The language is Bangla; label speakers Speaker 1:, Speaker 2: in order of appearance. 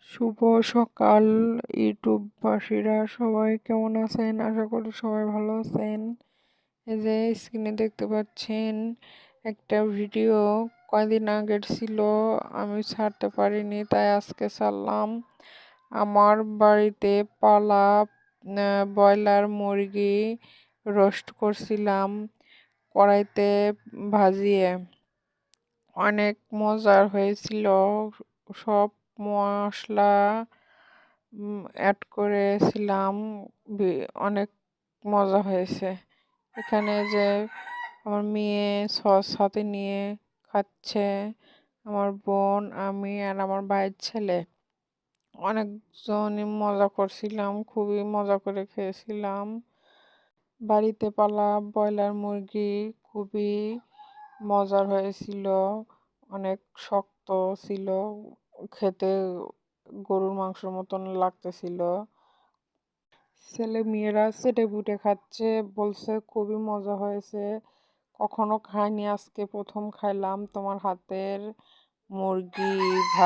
Speaker 1: শুভ সকাল ইউটিউববাসীরা সবাই কেমন আছেন? আশা করি সবাই ভালো আছেন। এই যে স্ক্রিনে দেখতে পাচ্ছেন একটা ভিডিও কয়দিন আগের ছিল, আমি ছাড়তে পারিনি, তাই আজকে ছাড়লাম। আমার বাড়িতে পালা ব্রয়লার মুরগি রোস্ট করছিলাম কড়াইতে ভাজিয়ে। অনেক মজার হয়েছিল। সব মশলা অ্যাড করেছিলাম, অনেক মজা হয়েছে। এখানে যে আমার মেয়ে সস হাতে নিয়ে খাচ্ছে, আমার বোন, আমি আর আমার ভাইয়ের ছেলে অনেকজনই মজা করছিলাম, খুবই মজা করে খেয়েছিলাম। বাড়িতে পালা ব্রয়লার মুরগি খুবই মজার হয়েছিল, অনেক শক্ত ছিল, খেতে গরুর মাংসের মতন লাগতেছিল। ছেলে মেয়েরা চেটে পুটে খাচ্ছে, বলছে খুবই মজা হয়েছে, কখনো খাইনি, আজকে প্রথম খাইলাম তোমার হাতের মুরগি ভাত।